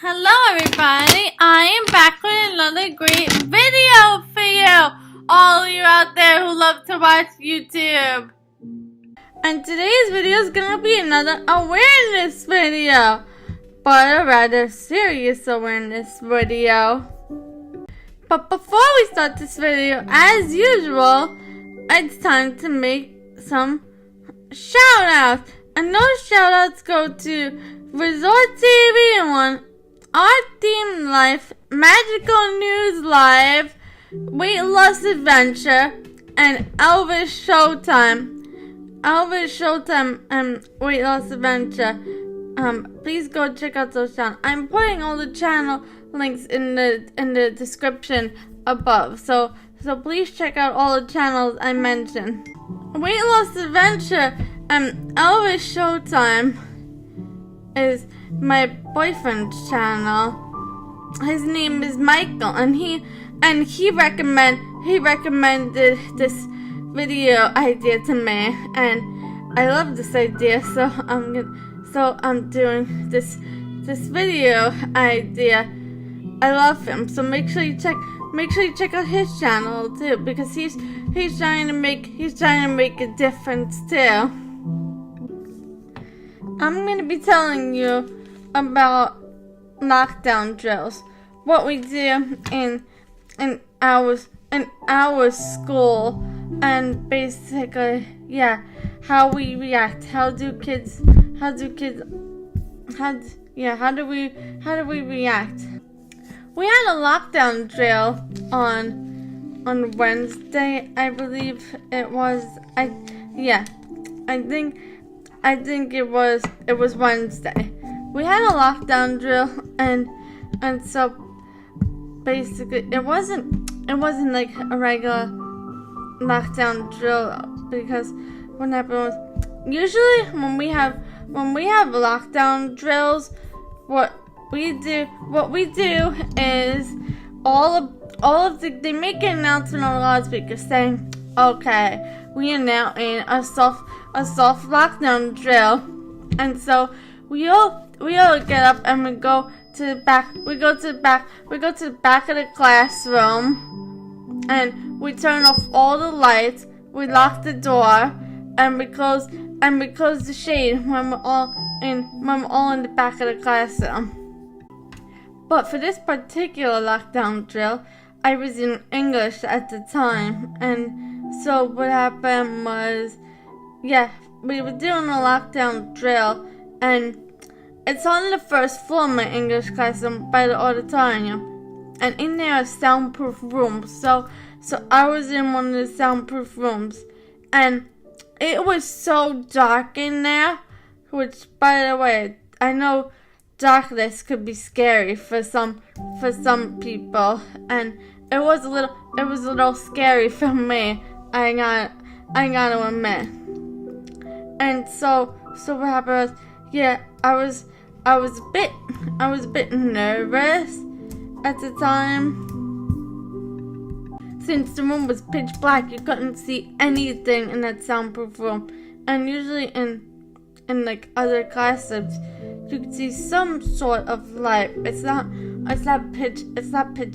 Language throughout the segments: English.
Hello everybody, I am back with another great video for you, all of you out there who love to watch YouTube. And today's video is going to be another awareness video, but a rather serious awareness video. But before we start this video, as usual, it's time to make some shout outs. And those shout outs go to Resort TV1, Our Theme Life, Magical News Live, Weight Loss Adventure, and Elvis Showtime. Elvis Showtime and Weight Loss Adventure. Please go check out those channels. I'm putting all the channel links in the description above. So please check out all the channels I mentioned. Weight Loss Adventure and Elvis Showtime is my boyfriend's channel. His name is Michael, and he recommended this video idea to me, and I love this idea, so I'm doing this video idea. I love him, so make sure you check out his channel too, because he's trying to make a difference too. I'm going to be telling you about lockdown drills, what we do in our school, and basically, how we react. How do we react? We had a lockdown drill on Wednesday, I believe it was. I think it was Wednesday. We had a lockdown drill, and so basically it wasn't like a regular lockdown drill, because what happened was, usually when we have lockdown drills, what we do is they make an announcement on the loudspeaker saying, okay, we are now in a soft lockdown drill. And so we all get up and we go to the back of the classroom, and we turn off all the lights, we lock the door, and we close the shade when we're all in the back of the classroom. But for this particular lockdown drill, I was in English at the time, and so what happened was, we were doing a lockdown drill, and it's on the first floor of my English classroom by the auditorium, and in there are soundproof rooms. So I was in one of the soundproof rooms, and it was so dark in there, which, by the way, I know darkness could be scary for some people, and it was a little scary for me. I gotta admit. And so what happened was, I was a bit nervous at the time. Since the room was pitch black, you couldn't see anything in that soundproof room. And usually in like other classrooms, you could see some sort of light. It's not pitch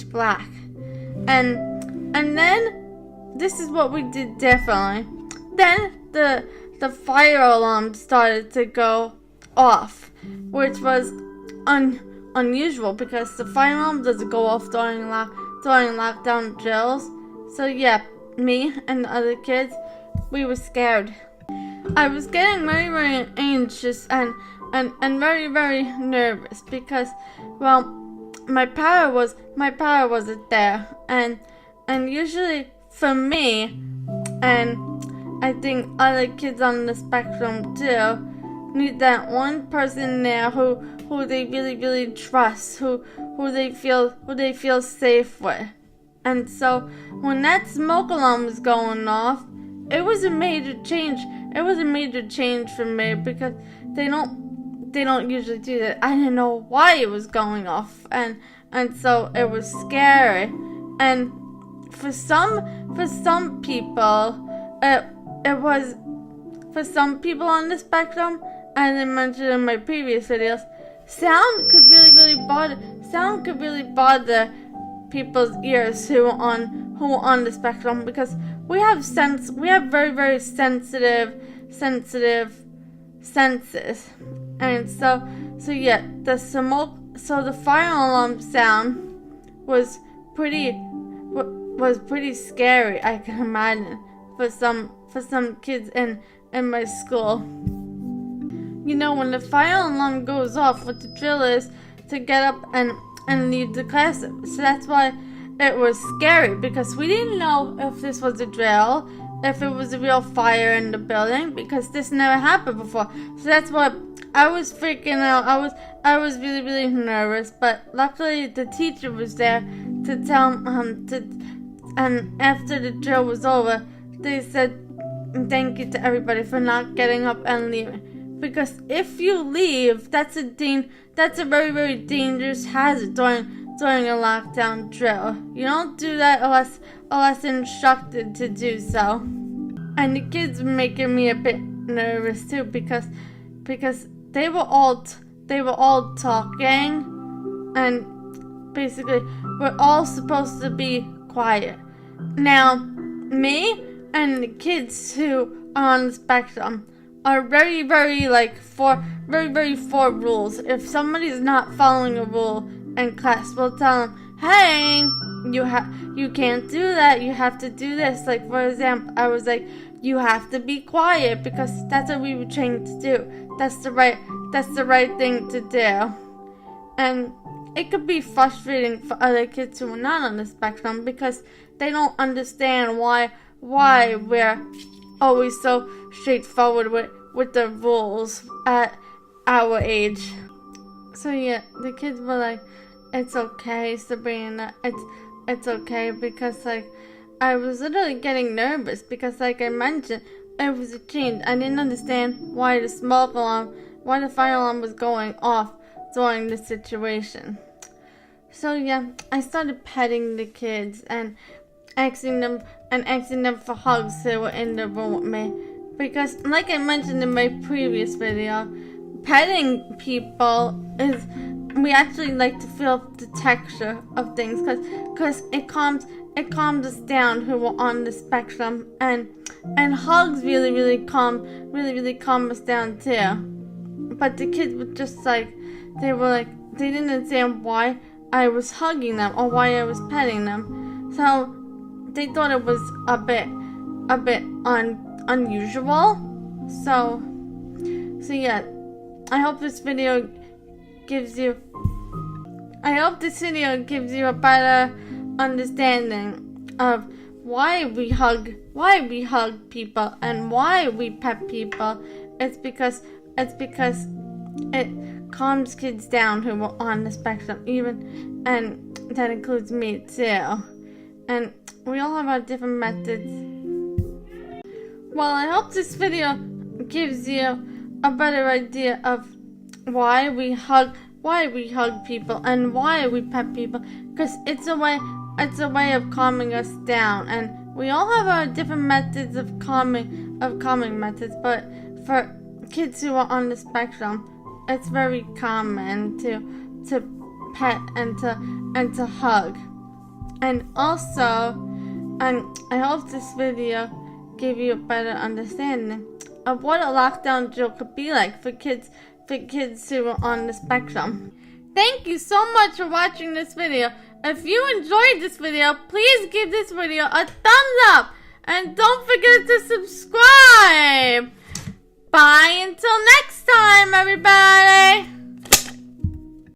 black. And then this is what we did differently. Then the fire alarm started to go off, which was unusual, because the fire alarm doesn't go off during lockdown drills. So me and the other kids, we were scared. I was getting very, very anxious and very, very nervous, because, well, my power wasn't there, and usually for me, and I think other kids on the spectrum too, need that one person there who they really, really trust, who they feel safe with. And so when that smoke alarm was going off, it was a major change. It was a major change for me, because they don't usually do that. I didn't know why it was going off, and so it was scary. And for some people, it was, for some people on the spectrum, as I mentioned in my previous videos, sound could really bother people's ears who are on the spectrum, because we have very sensitive senses. And so yeah, the fire alarm sound was pretty scary, I can imagine, for some kids in my school. You know, when the fire alarm goes off, what the drill is to get up and leave the classroom. So that's why it was scary, because we didn't know if this was a drill, if it was a real fire in the building, because this never happened before. So that's why I was freaking out. I was really nervous, but luckily the teacher was there to tell and after the drill was over, they said thank you to everybody for not getting up and leaving. Because if you leave, that's a very dangerous hazard during a lockdown drill. You don't do that unless instructed to do so. And the kids were making me a bit nervous too, because they were all talking, and basically we're all supposed to be quiet. Now, me and the kids who are on the spectrum are very for rules. If somebody's not following a rule in class, we'll tell them, hey, you can't do that, you have to do this. Like, for example, I was like, you have to be quiet, because that's what we were trained to do. That's the right thing to do. And it could be frustrating for other kids who are not on the spectrum, because they don't understand why we're always so straightforward with the rules at our age. So yeah, the kids were like, it's okay, Sabrina, it's okay, because like I was literally getting nervous, because like I mentioned, it was a change. I didn't understand why the fire alarm was going off during the situation. So yeah, I started petting the kids and asking them for hugs who were in the room with me, because like I mentioned in my previous video, petting people is, we actually like to feel the texture of things, because it calms us down who are on the spectrum, and hugs really calm us down too. But the kids were just like, they didn't understand why I was hugging them or why I was petting them, so they thought it was a bit unusual. So yeah, I hope this video gives you a better understanding of why we hug people and why we pet people. It's because it calms kids down who are on the spectrum, and that includes me too. And we all have our different methods. Well, I hope this video gives you a better idea of why we hug people and why we pet people, because it's a way of calming us down. And we all have our different methods of calming methods, but for kids who are on the spectrum, it's very common to pet and to hug. And also, I hope this video gave you a better understanding of what a lockdown drill could be like for kids who are on the spectrum. Thank you so much for watching this video. If you enjoyed this video, please give this video a thumbs up, and don't forget to subscribe. Bye until next time, everybody.